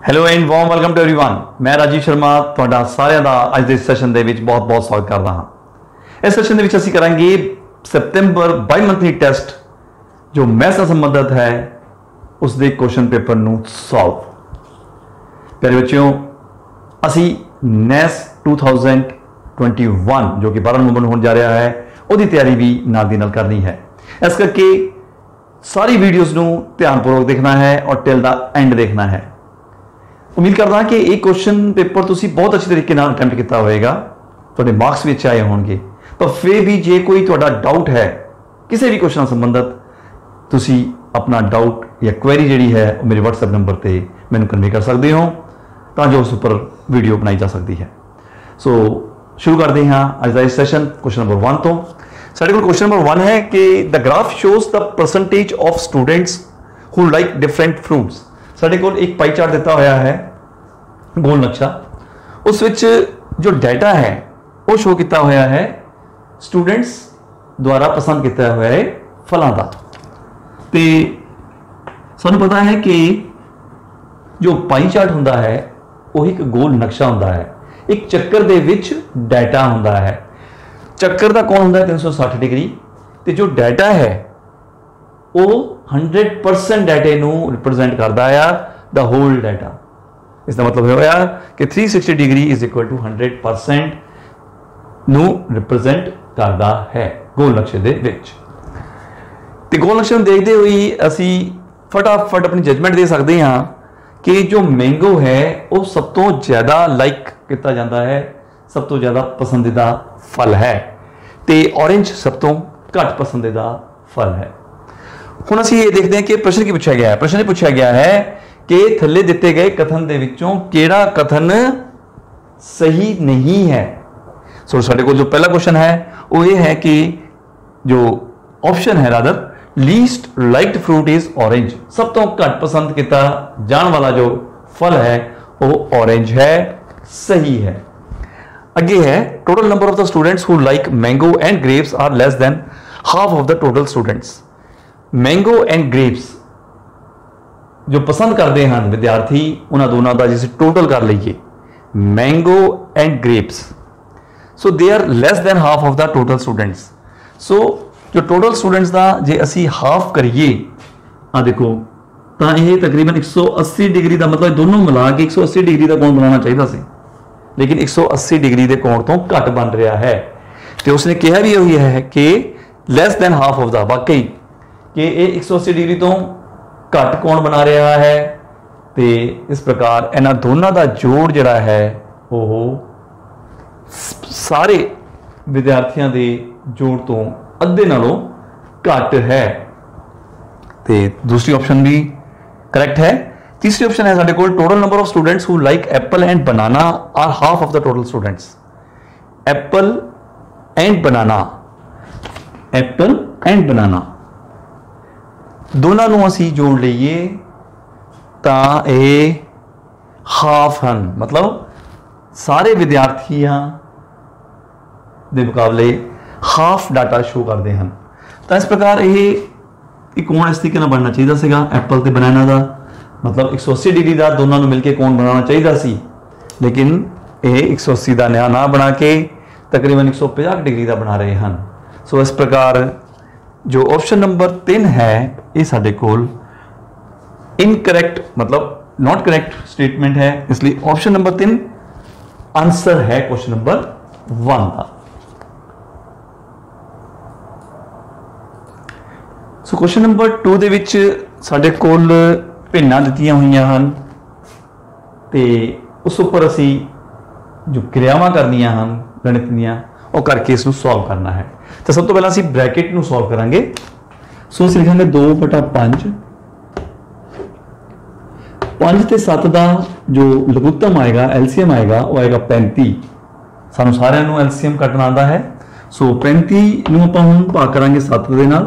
Hello and warm welcome to everyone. मैं राजीव शर्मा ਤੁਹਾਡਾ ਸਾਰਿਆਂ ਦਾ ਅੱਜ ਦੇ ਸੈਸ਼ਨ ਦੇ ਵਿੱਚ ਬਹੁਤ ਸਵਾਗਤ ਕਰਦਾ ਹਾਂ। ਇਸ ਸੈਸ਼ਨ ਦੇ ਵਿੱਚ ਅਸੀਂ ਕਰਾਂਗੇ ਸਤੰਬਰ ਬਾਈ ਮੰਥਲੀ ਟੈਸਟ ਜੋ ਮੈਥ ਨਾਲ ਸੰਬੰਧਿਤ ਹੈ ਉਸ ਦੇ ਕੁਐਸਚਨ ਪੇਪਰ ਨੂੰ ਸੋਲਵ। ਪਿਆਰੇ ਬੱਚਿਓ, ਅਸੀਂ ਨੈਸ 2021 ਜੋ ਕਿ 12 ਨਵੰਬਰ ਨੂੰ ਹੋਣ ਜਾ ਰਿਹਾ ਹੈ ਉਹਦੀ ਤਿਆਰੀ ਵੀ ਨਾਲ ਦੀ ਨਾਲ ਕਰਨੀ ਹੈ। ਇਸ ਕਰਕੇ ਸਾਰੀ ਵੀਡੀਓਜ਼ ਨੂੰ ਧਿਆਨਪੂर्वक देखना है और टिल द एंड देखना है। उम्मीद करदा कि ये क्वेश्चन पेपर तुसी बहुत अच्छे तरीके नाल अटैम्प्ट किया होएगा, तुहाडे मार्क्स विच आए होणगे। पर फिर भी जे कोई तुहाडा डाउट है किसी भी क्वेश्चन संबंधित, तुसी अपना डाउट या क्वेरी जिहड़ी है मेरे WhatsApp नंबर ते मैनूं कन्वे कर सकते हो तां जो उस उपर वीडियो बनाई जा सकती है। सो शुरू करते हैं अज का इस सैशन क्वेश्चन नंबर 1 तो। साढ़े को क्वेश्चन नंबर 1 है कि the graph shows the percentage of students who like different fruits. साढ़े को एक पाई चार्ट दिता होया है, गोल नक्शा, उस विच जो डाटा है वो शो किया होया है स्टूडेंट्स द्वारा पसंद किया होया है फलों का। तो सानू पता है कि जो पाई चार्ट हुंदा है वो एक गोल नक्शा हुंदा है, एक चक्कर दे विच डाटा हुंदा है। चक्कर का कौन होता है 360 डिग्री, तो जो डाटा है वो 100% डाटे नू रिप्रेजेंट करता है द होल डाटा। इसका मतलब होया कि 360 डिग्री इज इक्वल टू 100% नू रिप्रेजेंट करता है गोल नक्शे दे विच। ते गोल नक्शे नू देखते हुए असी फटाफट अपनी जजमेंट दे सकते हाँ कि जो मैंगो है वो सब तो ज़्यादा लाइक किया जाता है, सब तो ज़्यादा पसंदीदा फल है, तो ऑरेंज सब तो घट पसंदीदा फल है। हुण असीं ये देखते हैं कि प्रश्न की पूछा गया है। प्रश्न पूछा गया है कि थल्ले दिते गए कथन दे विचों किहड़ा कथन सही नहीं है। सो साडे कोल जो पहला क्वेश्चन है वो ये है कि जो ऑप्शन है rather least liked fruit is orange, सब तो घट पसंद किया जाने वाला जो फल है वो ऑरेंज है, सही है। अगे है total number of the students who like mango and grapes are less than half of the total students. Mango and grapes जो पसंद करते हैं विद्यार्थी उन्होंने दोनों का जिसे टोटल कर लीजिए mango and grapes, so they are less than half of the total students. So जो टोटल स्टूडेंट्स का जे असी हाफ करिए आ देखो तो यह तकरीबन 180 डिग्री का मतलब दोनों मिला के 180 डिग्री का कोण बनाना चाहिए सी, लेकिन 180 डिग्री के कोण तो घट बन रहा है। तो उसने कहा भी यही है कि less than half of the, वाकई कि ये 180 डिग्री तो घट कोण बना रहा है। तो इस प्रकार इन्हों दोनों का जोड़ जड़ा है वो सारे विद्यार्थियों के जोड़ तो अद्धे नालों घट है। तो दूसरी ऑप्शन भी करेक्ट है। तीसरी ऑप्शन है साडे कोल total number of students who like apple and banana are half of the total students. Apple and banana, apple and banana दोनों नूं असीं जोड़ लईए तां ये हाफ हैं, मतलब सारे विद्यार्थियों के मुकाबले हाफ डाटा शो करते हैं। तो इस प्रकार ये कोण इस तरीके बनना चाहिए सीगा एप्पल ते बनाना का, मतलब 180 डिग्री का दोनों मिलकर कोण बनाना चाहिए सी, लेकिन ये 180 का न्याय ना बना के तकरीबन 150 डिग्री का बना रहे हैं। सो इस प्रकार जो ऑप्शन नंबर 3 है ये साडे कोल इनकरेक्ट, मतलब नॉट करेक्ट स्टेटमेंट है, इसलिए ऑप्शन नंबर 3 आंसर है क्वेश्चन नंबर 1 का। सो क्वेश्चन नंबर 2 दे विच साडे कोल भिन्नां दित्तियां होईयां हन ते उस उपर असी जो क्रियावां करनियां हन गणित दीयां वो करके इसनूं सॉल्व करना है। तो सब तो पहला असी ब्रैकेट नूं सॉल्व करांगे। सो असीं लिखांगे 2/5, 5 ते 7 का जो लघुत्तम आएगा एलसीएम आएगा वो आएगा 35। सानूं सारिआं नूं एलसीएम कट्टना आंदा है। सो 35 नूं आपां हुण भाग करांगे 7 दे नाल,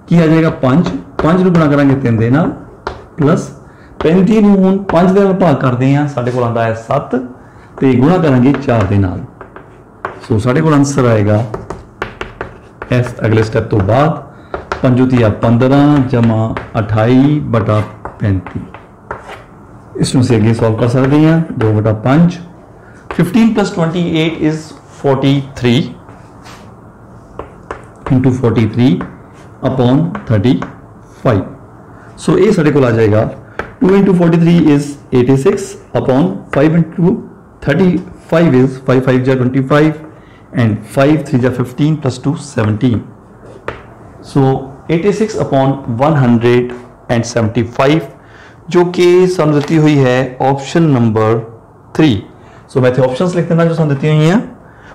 की आ जाएगा 5 नूं गुणा करांगे 3 दे नाल प्लस 35 नूं हुण 5 दे नाल भाग करदे हां, साडे कोल आंदा है 7 ते गुणा करांगे 4 दे नाल। सो साडे कोल आंसर आएगा इस अगले स्टेप तो बाद 5 × 15 = 28/35। इसमें से अगे सॉल्व कर सकते हैं 2/5 15 + 28 इज 43 इंटू 43 अपॉन 35। सो ये साढ़े को आ जाएगा 2 into 43 is 86 upon 5 into 35 is 5 5 जा 25 एंड 5 3 जा 15 + 2 17। सो 86 अपॉन 175 जो कि सानू दी हुई है ऑप्शन नंबर 3। सो मैं इतने ऑप्शंस लिख देना जो सानू दी हुई हैं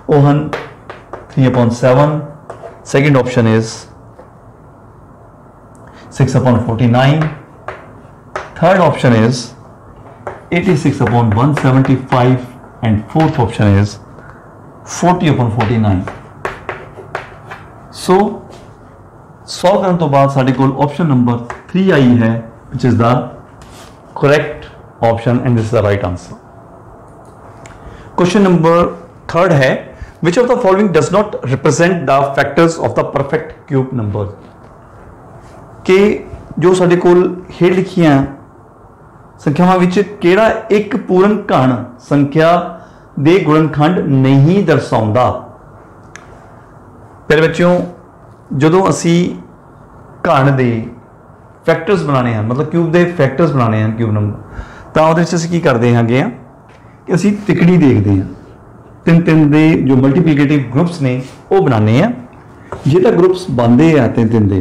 वो हैं 3/7, second option is 6/49, third option is 86/175 and fourth option is 40/49। So solve करने तो बाद साढ़े को ऑप्शन नंबर 3 आई है which is the correct option and this is the right answer. Question number 3 है which of the following does not represent the factors of the perfect cube number. के जो साढ़े कोल हेठ लिखियां संख्यावां विच किहड़ा एक पूर्ण घन संख्या दे गुणनखंड नहीं दर्शाउंदा। प्यारे बच्चों ਜਦੋਂ ਅਸੀਂ ਘਣ ਦੇ ਫੈਕਟਰਸ ਬਣਾਉਣੇ ਹਨ मतलब क्यूब ਦੇ ਫੈਕਟਰਸ ਬਣਾਉਣੇ ਹਨ क्यूब ਨੰਬਰ ਤਾਂ ਉਹਦੇ ਵਿੱਚ ਅਸੀਂ ਕੀ ਕਰਦੇ ਹਾਂਗੇ ਕਿ ਅਸੀਂ ਤਿਕੜੀ ਦੇਖਦੇ ਹਾਂ ਤਿੰਨ ਤਿੰਨ ਦੇ ਜੋ ਮਲਟੀਪਲੀਕੇਟਿਵ ਗਰੁੱਪਸ ਨੇ ਉਹ ਬਣਾਉਂਦੇ ਆ ਜੇ ਤਾਂ ਗਰੁੱਪਸ ਬਣਦੇ ਆ ਤਿੰਨ ਤਿੰਨ ਦੇ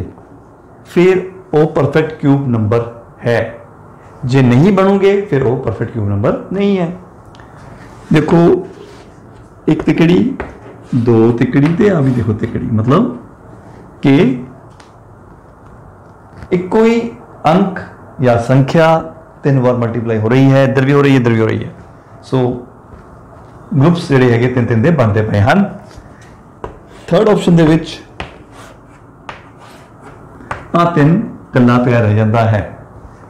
ਫਿਰ ਉਹ परफेक्ट क्यूब नंबर है जे नहीं बनोगे फिर वो परफेक्ट क्यूब नंबर नहीं है। देखो एक तिकड़ी दो तिकड़ी ते आ भी देखो तिकड़ी मतलब कि एक कोई अंक या संख्या 3 बार मल्टीप्लाई हो रही है इधर भी हो रही है इधर भी हो रही है। सो ग्रुप्स ਜਿਹੜੇ ਹੈਗੇ ਤਿੰਨ ਤਿੰਨ ਦੇ ਬਣਦੇ ਪਏ ਹਨ। थर्ड ऑप्शन ਦੇ ਵਿੱਚ ਆ ਤਿੰਨ ਕੱਲਾ ਪਿਆ ਰਹਿ ਜਾਂਦਾ है।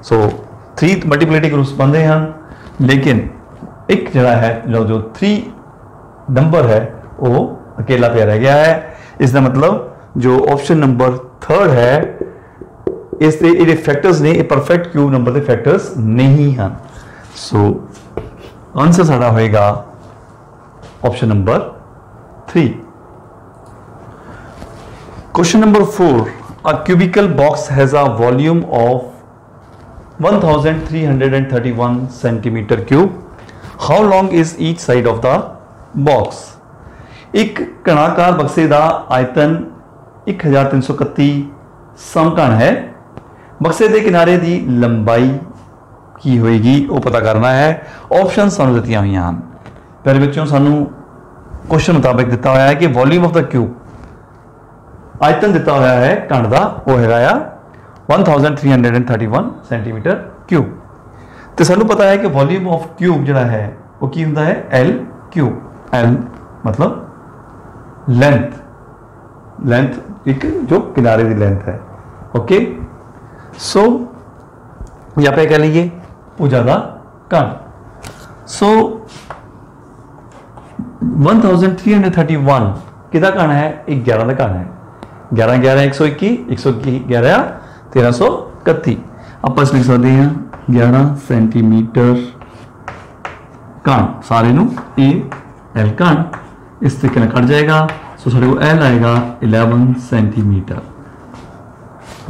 सो 3 मल्टीप्लिकेटिव ग्रुप्स बनते हैं लेकिन एक जरा है जो 3 नंबर है वो अकेला पे रह गया है। इसका मतलब जो ऑप्शन नंबर 3 है इसके फैक्टर्स ने परफेक्ट क्यूब नंबर के फैक्टर्स नहीं हैं। सो आंसर साड़ा होएगा option number 3। Question number 4 a cubical box has a volume of 1331 centimetre cube. How long is each side of the box. एक घनाकार बक्से का आयतन 1331 समघन है। बक्से के किनारे की लंबाई की होएगी वो पता करना है। ऑप्शन सानू दित्तियां हुई हैं। पहले बच्चों सानू क्वेश्चन मुताबिक दिता हुआ है कि वॉल्यूम ऑफ द क्यूब आयतन दिता हुआ है घन का वो है 1331 सेंटीमीटर क्यूब। तो सानू पता है कि वॉल्यूम ऑफ क्यूब जो है वो की होता है एल क्यूब। एल मतलब लेंथ एक जो किनारे की लेंथ है। ओके सो या पे कह लीजिए भुजा का घन। सो 1331 किदा घन है एक 11 का घन है। 11 11 121 121 11 1331 आप लिख सकते हैं 11 सेंटीमीटर घन सारे नू ए एल घन इस तरीके कट जाएगा। सो साढ़े को एल आएगा 11 सेंटीमीटर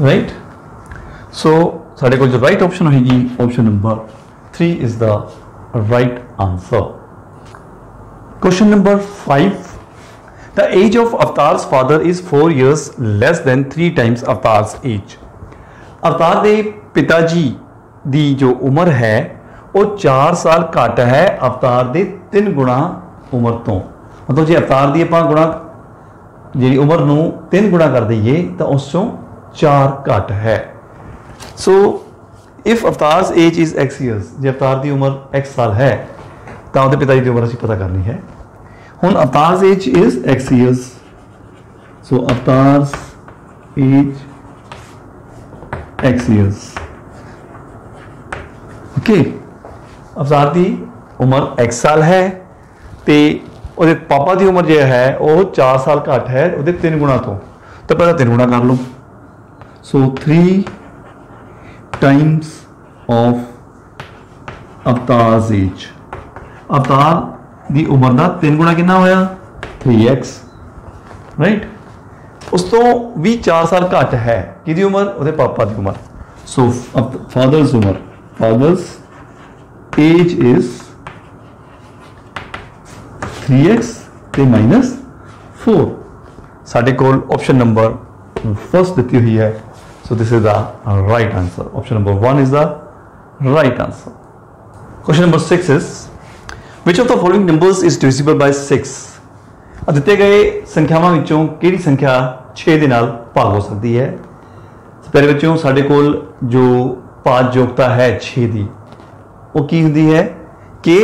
राइट। सो साढ़े को जो राइट ऑप्शन होगी option number 3 is the right answer. Question number 5 the age of Avtar's father is 4 years less than 3 times Avtar's age. Avtar के पिताजी की जो उम्र है वो 4 साल घट है अवतार के 3 गुणा उम्र तो। मतलब जो अवतार की आप गुणा जी उम्र नू 3 गुणा कर दईए तो उसों 4 घट है। So if Avtar's age is x years जो अवतार की उम्र x साल है तो उसके पिताजी की उम्र असीं पता करनी है। हुण Avtar's age is x years। So Avtar's age x years। Okay Avtar की उम्र x साल है तो ਉਹਦੇ पापा की उम्र जो है वो 4 साल घट है वो 3 गुणा तो पहले 3 गुणा कर लो। सो 3 times of अवतार एज, अवतार दी उम्र का 3 गुणा कितना होया 3x, राइट। उस तो भी 4 साल घट है कि उम्र, वो पापा की उम्र। सो फादर्स उम्र, फादर्स एज इज 3x ते -4। साडे कोल ऑप्शन नंबर फर्स्ट दी हुई है। So this is the right answer. Option number 1 is the right answer. Question number 6 is which of the following numbers is divisible by 6। दिते गए संख्यावां विचों किहड़ी संख्या 6 दे नाल भाग हो सकती है। पहले विचों साडे कोल जो भाज योगता है 6 दी, वो की हुंदी है कि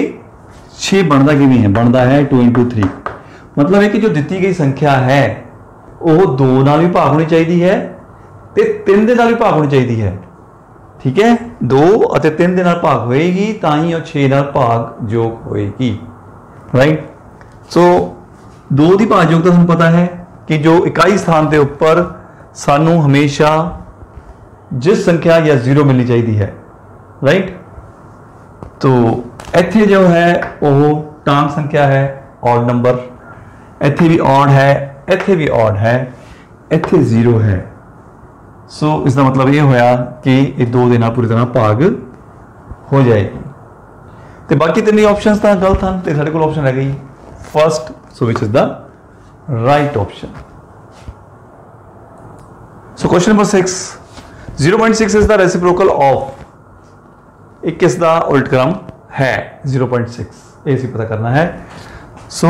6 बनता किवें है, बनता है 2 × 3। मतलब है कि जो दी गई संख्या है वो 2 नाल भी भाग होनी चाहिए है ते 3 दे नाल भी भाग होनी चाहिए है। ठीक है, 2 और 3 दे नाल भाग होएगी तां ही 6 नाल भाग योग होएगी, राइट। सो 2 की भाग योगता तुहानूं पता है कि जो इकाई स्थान के उपर सानू हमेशा जिस संख्या या 0 मिलनी चाहिए है, राइट। तो इत्थे जो है वो टांग संख्या है, ऑड नंबर, इत्थे भी ऑड है, इत्थे भी ऑड है, इत्थे 0 है। सो इसका मतलब ये होया कि ये 2 दे नाल पूरी तरह भाग हो जाएगी। तो बाकी 3 ऑप्शंस तो गलत हैं, तो साडे कोल ऑप्शन रह गई first. So which is the right option. So question number 6, 0.6 is the reciprocal of, एक किसका उल्ट क्रम है 0.6, ये सी पता करना है। सो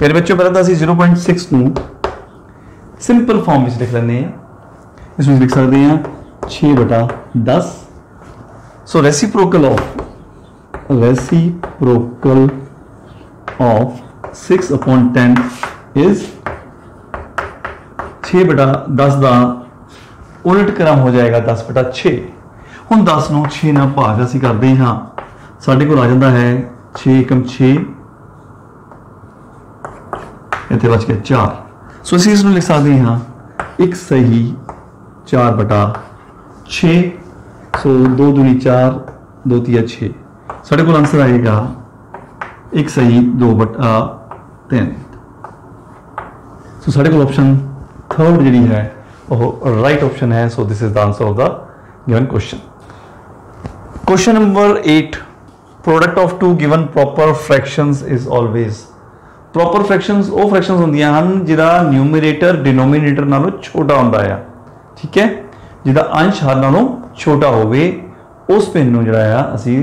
मेरे बच्चों पहले तो 0.6 नूं सिंपल फॉर्म में लिख लेने हैं। इसमें लिख सकते हैं 6/10। सो रेसिप्रोकल ऑफ 6/10 इज 6/10 का उलट क्रम हो जाएगा 10/6। हम 10 नूं 6 नाल भाग असीं करते हाँ, साडे कोल आ जाता है 6 × 6, इत्थे बच गया 4। सो असीं इसनूं लिख सकते हाँ 1 सही 4/6। सो 2 दूनी 4, 2 तिया 6। साडे कोल आंसर आएगा 1 सही 2/3। सो साडे कोल ऑप्शन थर्ड जी है वो राइट ऑप्शन है। So this is the answer of the given question. Question number 8, product of 2 given proper fractions is always. Proper fractions वो फ्रैक्शंस होंदियां हन जिहदा न्यूमरेटर डिनोमिनेटर नालों छोटा हुंदा है। ठीक है, जिहदा अंश हर नालों छोटा होवे उस भिन्न नूं जिहड़ा आ असीं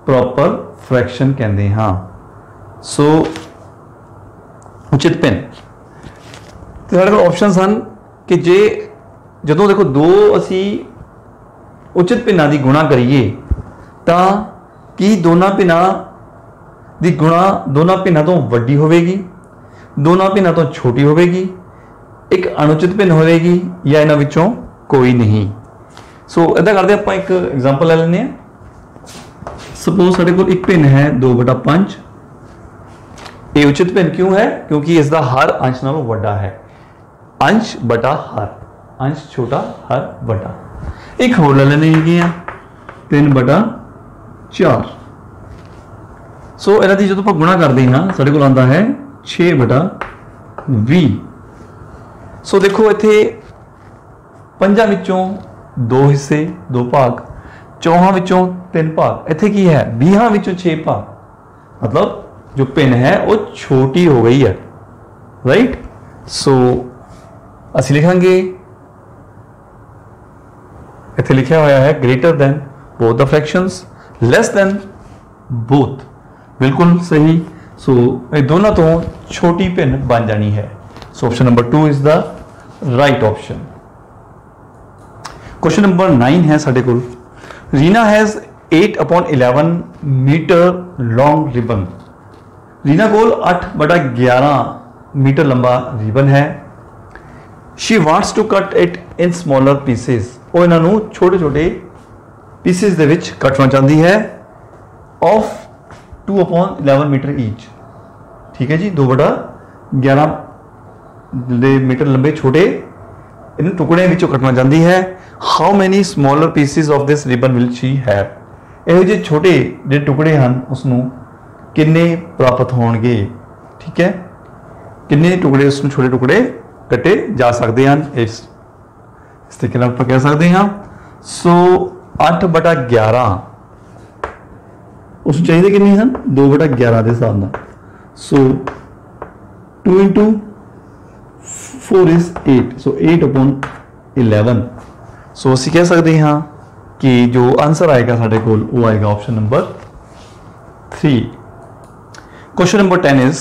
प्रॉपर फ्रैक्शन कहंदे हां। सो उचित भिन्न ते साडे कोल ऑप्शनस हन कि जे जदों देखो 2 असीं उचित भिन्नां दी गुणा करिए तां की दोनों भिन्नां दी गुणा दोनों भिन्नां तो वड्डी होवेगी, दोनों भिन्नां तो छोटी होवेगी, एक अनुचित भिन्न होवेगी या इन्हां विचों कोई नहीं। सो इदा करते आपां एक एग्जाम्पल ले लैंदे हां। सपोज साडे कोल एक भिन्न है 2/5। ये उचित भिन्न क्यों है? क्योंकि इसका हर अंश नालों वड्डा है। अंश बटा हर, अंश छोटा हर बटा। एक होर ले लेने 3/4। सो इन्हां दी जदों आपां गुणा करते हैं साडे कोल आंदा है 6/20। सो देखो इत्थे 5 विचों 2 हिस्से 2 भाग, 4 विचों 3 भाग, इत्थे की है 20 विचों 6 भाग। मतलब जो भिन्न है वो छोटी हो गई है, राइट। सो असीं लिखांगे इत्थे लिखा हुआ है greater than both the fractions, less than both. बिल्कुल सही। सो ये दोनों तो छोटी भिन्न बन जानी है। So option number 2 is the right option. Question number 9 है साडे कोल। Reena has 8/11 metre long ribbon. Reena कोल 8/11 मीटर लंबा रिबन है। She wants to cut it in smaller pieces. वो इन्हों छोटे छोटे पीसेस दे विच कटना चाहती है ऑफ 2/11 मीटर ईच। ठीक है जी, 2/11 मीटर लंबे छोटे इन टुकड़े विचों कटना चाहती है। How many smaller pieces of this ribbon will she have. ਇਹੋ ਜਿਹੇ ਛੋਟੇ ਜਿਹੜੇ ਟੁਕੜੇ ਹਨ ਉਸਨੂੰ ਕਿੰਨੇ ਪ੍ਰਾਪਤ ਹੋਣਗੇ। ਠੀਕ ਹੈ, ਕਿੰਨੇ ਟੁਕੜੇ ਉਸਨੂੰ ਛੋਟੇ ਟੁਕੜੇ ਕੱਟੇ ਜਾ ਸਕਦੇ ਹਨ। ਇਸ ਤਰੀਕੇ ਨਾਲ ਆਪਾਂ ਕਹਿ ਸਕਦੇ ਹਾਂ। ਸੋ 8/11 ਉਸ ਚਾਹੀਦੇ ਕਿੰਨੇ ਹਨ 2/11 ਦੇ ਹਿਸਾਬ ਨਾਲ। ਸੋ 2 into 4 is 8, so 8/11। ਸੋ ਅਸੀਂ ਕਹਿ ਸਕਦੇ ਹਾਂ ਕਿ ਜੋ ਆंसर ਆਏਗਾ ਸਾਡੇ ਕੋਲ ਉਹ ਆਏਗਾ option number 3। Question number 10 is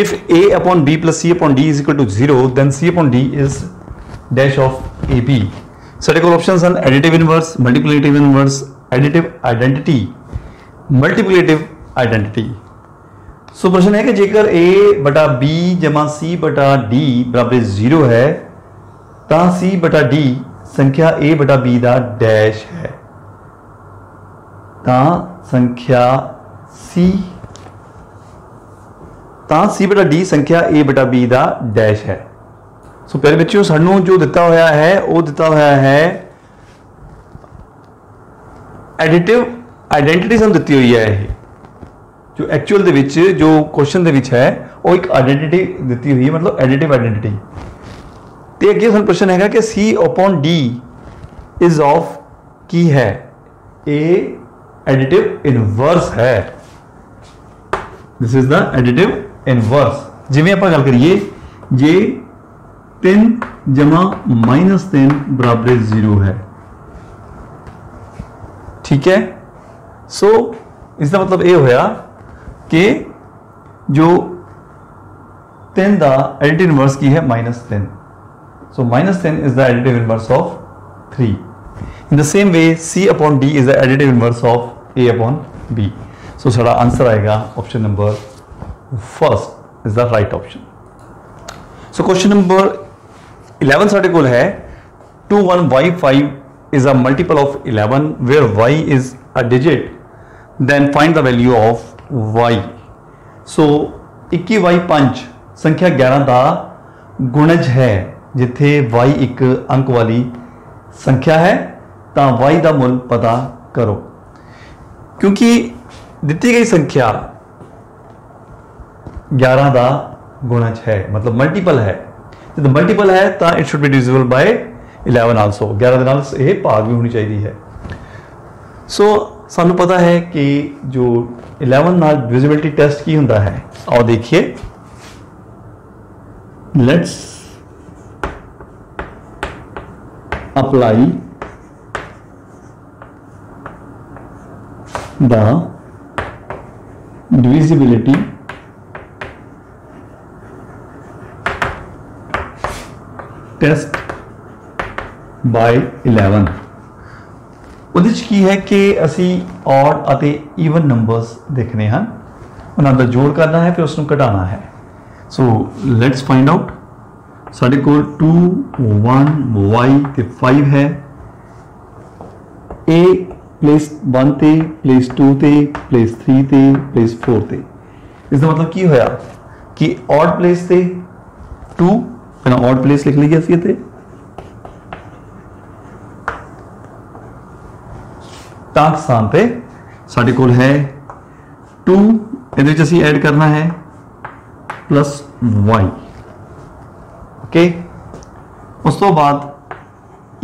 if a/b plus c/d is equal to 0 then c/d is dash of ab। ਸਾਡੇ ਕੋਲ ਆਪਸ਼ਨਸ ਹਨ ਐਡੀਟਿਵ ਇਨਵਰਸ, ਮਲਟੀਪਲੀਕੇਟਿਵ ਇਨਵਰਸ, ਐਡੀਟਿਵ ਆइडेंटिटी, मल्टीप्लिकेटिव आइडेंटिटी। सो प्रश्न है कि जेकर a/b जमा c/d बराबर 0 है तो c/d संख्या a/b का डैश है। तो संख्या c/d संख्या a/b का डैश है। सो प्यारे बच्चों सानू जो दिता होया है वो दिता होया है एडिटिव आइडेंटिटी सानू दिती हुई है। ये जो एक्चुअल दे विच जो क्वेश्चन दे विच है वो एक आइडेंटिटी दिती हुई है, मतलब एडिटिव आइडेंटिटी। तो अगे सानू प्रश्न है कि c/d इज ऑफ की है ए एडिटिव इनवर्स है। This is the additive inverse. जिवें आपां गल करिए जे 3 जमा -3 बराबर 0 है। ठीक है, सो इसका मतलब ये होया कि जो 3 का एडिटिव इनवर्स की है -3। सो -3 is the additive inverse of 3। In the same way c/d is the additive inverse of a/b। सो सारा आंसर आएगा option number 1 is the right option. So question number 11 साढ़े कोल है 21y5 is a multiple of 11 where y is a digit, then find the value of y। so 21y5 संख्या 11 का गुणज है जिथे y एक अंक वाली संख्या है तो y का मुल पता करो। क्योंकि दी गई संख्या 11 का गुणज है मतलब मल्टीपल है, जब मल्टीपल है तो it should be divisible bye 11 also. 11 के नाल ये भाग भी होनी चाहिए है। सो सानू पता है कि जो 11 नाल डिविजिबिलिटी टेस्ट की होता है, आओ देखिए। Let's apply the divisibility test by 11। ਉਹਦੇ ਚ ਕੀ ਹੈ कि ਅਸੀਂ ऑड ਅਤੇ ਈਵਨ ਨੰਬਰਸ ਦੇਖਣੇ ਹਨ, ਉਹਨਾਂ ਦਾ ਜੋੜ ਕਰਨਾ ਹੈ ਫਿਰ ਉਸ ਨੂੰ ਘਟਾਉਣਾ ਹੈ। So let's find out. ਸਾਡੇ ਕੋਲ 2 1 y ਤੇ 5 ਹੈ। a प्लेस 1 ਤੇ प्लेस 2 ਤੇ प्लेस 3 ਤੇ प्लेस 4 ਤੇ। ਇਸ ਦਾ ਮਤਲਬ ਕੀ ਹੋਇਆ ਕਿ ऑड प्लेस ਤੇ 2 ਪਹਿਲਾਂ ऑड प्लेस ਲਿਖ ਲਈਏ ਅਸੀਂ ਇੱਥੇ ताक स्थान पे साढ़े कोल है 2 ਇਹਦੇ ਵਿੱਚ ਅਸੀਂ ਐਡ करना है +y। ओके, उस तो बाद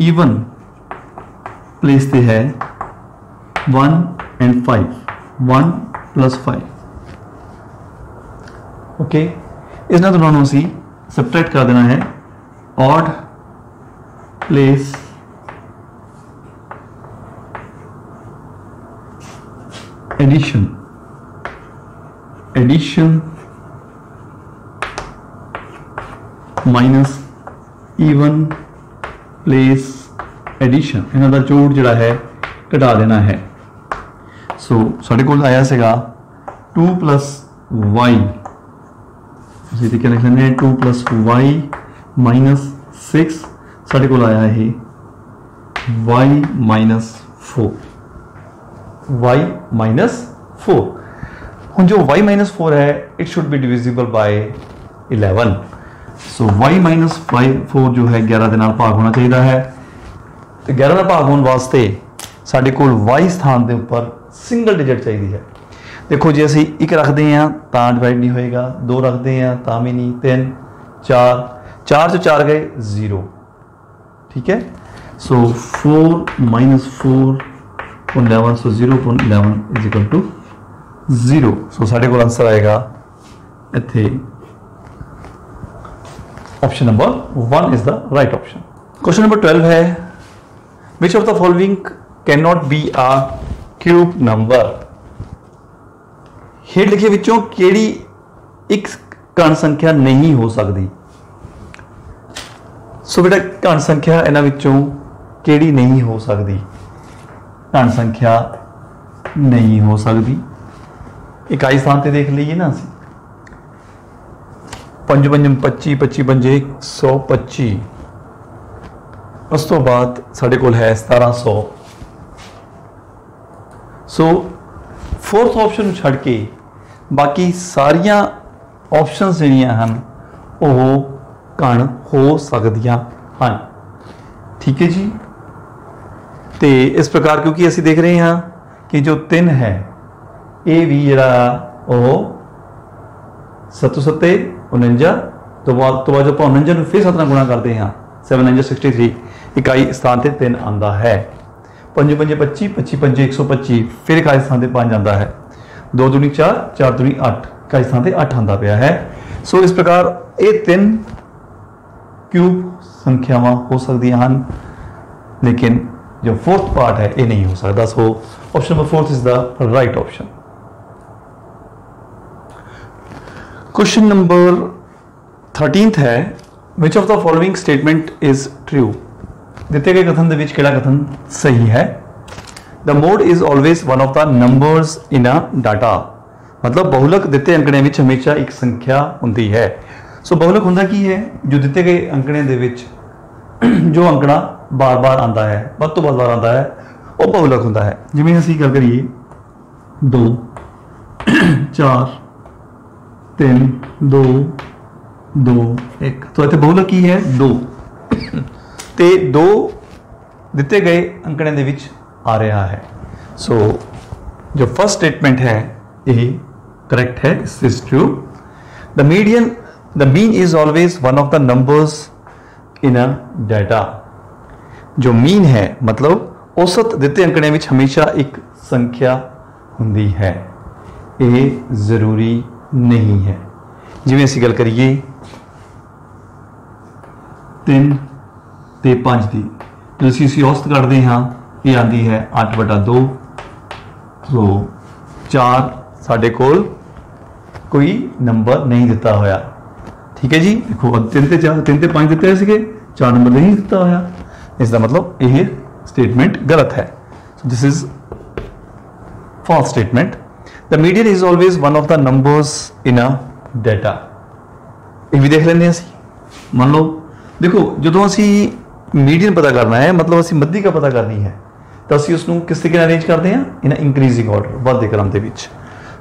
ईवन प्लेस ते है 1 and 5, 1 + 5। ओके, इसने दोनों ਅਸੀਂ सबट्रैक्ट कर देना है। Odd place addition minus even place addition, इन्हों का जोड़ जोड़ा है घटा देना है। सो साढ़े कोल आया सीगा 2 + y, इसी तरीके लिख लेंगे 2 + y -6। साढ़े कोल आया है y -4, y -4। हम जो y -4 है it should be divisible bye 11। So y -4 जो है 11 के नाल भाग होना चाहिए है। तो 11 का भाग होने वास्ते साडे कोल y स्थान के उपर सिंगल डिजिट चाहिए है। देखो जे असी 1 रखते हैं तो डिवाइड नहीं होएगा, 2 रखते हैं तो भी नहीं, 3 4 4 से 4 गए 0, ठीक है। So 4 minus 4.11, so 0.11 is equal to 0। So साडे कोल आंसर आएगा इत्थे option number 1 is the right option. Question number 12 है which of the following can not be a cube number. हेठ लिखे विचों केड़ी एक घन संख्या नहीं हो सकती। सो बेटा घन संख्या इन्हां विचों केड़ी नहीं हो सकती, घन संख्या नहीं हो सकती। इकाई स्थान ते देख लीजिए ना, असी 5 5 25 25 5 125, उस तो बाद साडे कोल है 1700। सो फोर्थ ऑप्शन छड़ के बाकी सारिया ऑप्शन जिहड़ियां हन वो घन हो सकदियां हन, ठीक है जी। तो इस प्रकार क्योंकि असी देख रहे हैं कि जो 3 है ये भी जरा 7 7 49 तो बाद जो 49 फिर 7 गुणा करते हैं 7 9 63 इकाई स्थान से 3 आता है। 5 5 25 25 5 125 फिर इकाई स्थान से 5 आता है। 2 दूनी 4 4 दूनी 8 इकाई स्थान से 8 आता पाया है। सो इस प्रकार ये 3 क्यूब संख्यावां हो सकती हैं, लेकिन जो फोर्थ पार्ट है ये नहीं हो सकता। सो option number 4 is the right option. Question number 13 है which of the following statement is true. दिते गए कथन दे विच केड़ा कथन सही है। The mode is always one of the numbers in a data. मतलब बहुलक दिते अंकड़े विच हमेशा एक संख्या होंदी है। सो बहुलक हुंदा की है, जो दिते गए अंकड़े दे विच जो अंकड़ा बार बार आता है, वध तो बार आता है, वो बहुलक होता है। जिवें असी गल करिए 2 4 3 2 2 1, तो इत्थे बहुलक की है 2 ते 2 दिते गए अंकड़े दे विच आ रहा है। सो जो फर्स्ट स्टेटमेंट है ये करेक्ट है, this is true. The mean is always one of the numbers in a data. जो मीन है मतलब औसत दिते अंकड़े विच हमेशा एक संख्या हुंदी है, ये जरूरी नहीं है। जिवें असीं गल करिए 3 ते 5 की, जो असीं औसत कढ़ते हाँ ये आती है 8/2। तो 4 साडे कोल कोई नंबर नहीं दिता होया, ठीक है जी। देखो 3 ते 4 3 ते 5 दिते थे, 4 नंबर नहीं दिता होया, इसका मतलब यह स्टेटमेंट गलत है। So this is false statement. The median is always one of the numbers in a data. ये भी देख लेंगे असी। मान लो देखो जो असी मीडियन पता करना है, मतलब असी मध्य का पता करनी है, तो असी उसनों किस तरीके अरेंज करते हैं इन इंक्रीजिंग ऑर्डर, वाधे क्रम के विच।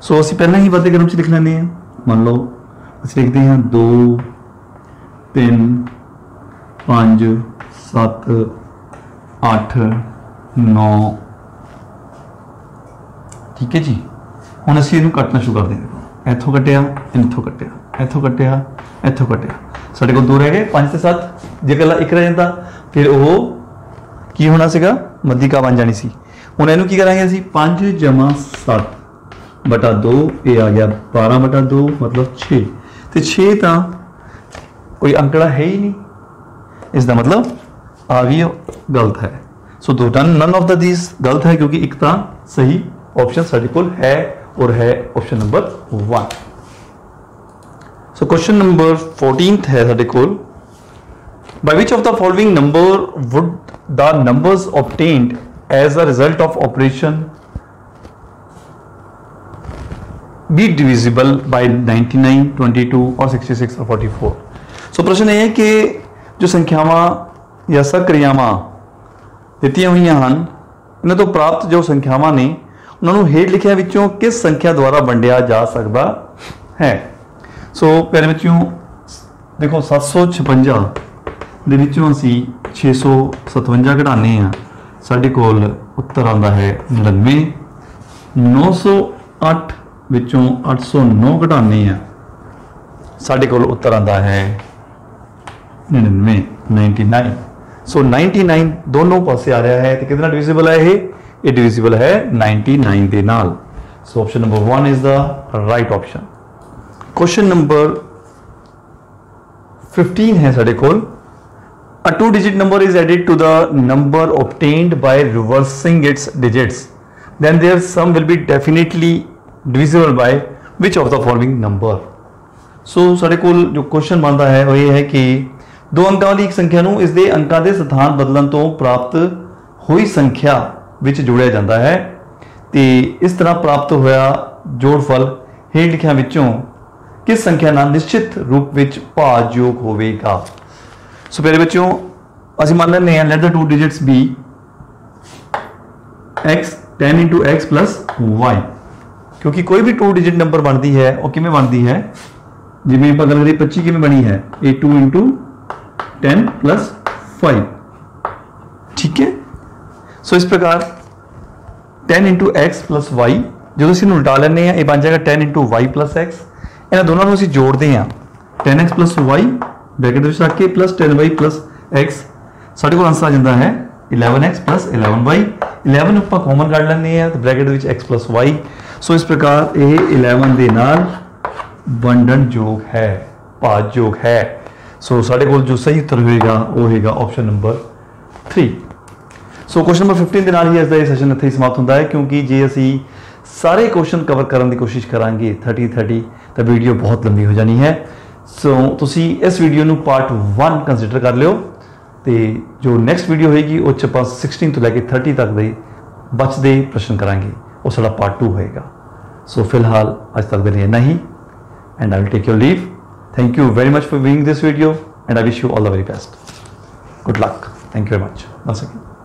सो असी पहले ही वाधे क्रम च लिख लेंगे हैं। मान लो असी लिखते हैं 2 3 5 7 8 9, ठीक है जी। हुण असी इहनूं कटना शुरू कर देंगे। इत्थों कटिया, इत्थों कटिया, इत्थों कटिया, इत्थों कटिया, साडे कोल 2 रह गए, 5 ते 7 जे कला 1 रह जाता फिर वो की होना सीगा, मध्यिका बन जानी सी। हुण इहनूं की करांगे असी 5 + 7/2, ये आ गया 12/2 मतलब 6, तो 6 तो कोई अंकड़ा है ही नहीं, इसका मतलब आ भी गलत है। सो दो नन ऑफ द दीज गलत है, क्योंकि एक तो सही ऑप्शन साडे कोल है और है option number 1। So question number 14 है साडे कोल। By which of the following number would the numbers obtained as a result of operation be divisible by 99, 22 और 66 और 44। सो प्रश्न यह है कि जो संख्यावां या सक्रियावां दित्तियां हुई हैं इन्हां तो प्राप्त जो संख्यावां ने उन्होंने हेठ लिखिया विचों किस संख्या द्वारा वंडिया जा सकता है। सो पहले विचों देखो 756 दे विचों असी 657 कढ़ाने हैं, साडे कोल उत्तर आता है 99। 908 विचों 809 घटाने आ, साडे कोल उत्तर आता है 99, 99। सो 99 दोनों पासे आ रहा है, तो कितना डिविजिबल है ये डिविजिबल है 99 के नाल। सो option number 1 is the right option. Question number 15 है साडे कोल। A two-digit number is added to the number obtained by reversing its digits. Then their sum will be definitely divisible by which of the following number? So साडे कोल जो question बनता है वो ये है कि दो अंकां वाली एक संख्या नूं इस दे अंकां दे स्थान बदलन तो प्राप्त हुई संख्या विच जोड़िया जाता है, ते इस तरह प्राप्त होया जोड़फल हेठ लिखियां विचों किस संख्या नाल निश्चित रूप विच भाजयोग होवेगा। सो पहले बच्चों असं मान लें let the two digits be x 10 into x plus y, क्योंकि कोई भी टू डिजिट नंबर बनती है और किमें बनती है, जिमें आप गल करिए 25 किमें बनी है, ये 2 इंटू 10 प्लस 5, ठीक है। सो इस प्रकार 10 इंटू एक्स प्लस वाई जो असं उल्टा लें ये बन जाएगा 10 इंटू वाई प्लस एक्स। इन्होंने दोनों असं जोड़ते हैं 10x प्लस वाई ब्रैकेट रख के प्लस 10y प्लस एक्स, साढ़े को आंसर आ जाता है 11x प्लस 11y। 11 आप कॉमन काट लें तो ब्रैकेट विच x प्लस y। सो इस प्रकार ये 11 के नाल वंडन योग है, भाज योग है। सो साढ़े को जो सही उत्तर होगा वो होगा ऑप्शन नंबर 3। सो क्वेश्चन नंबर 15 के नाल ही अज का ये सैशन इत्थे समाप्त होता है, क्योंकि जे असी सारे क्वेश्चन कवर करने की कोशिश करांगे 30 तो वीडियो बहुत लंबी हो जानी है। सो तुसी इस वीडियो नू पार्ट 1 कंसिडर कर लियो, तो जो नैक्सट वीडियो होएगी उस आप 16 तो लैके 30 तक दे बचते प्रश्न करांगे, वो साडा पार्ट 2 होएगा। सो फिलहाल अज तक के लिए इतना ही, and I will take your leave. Thank you very much for viewing this video and I wish you all the very best. Good luck. Thank you very much. once again।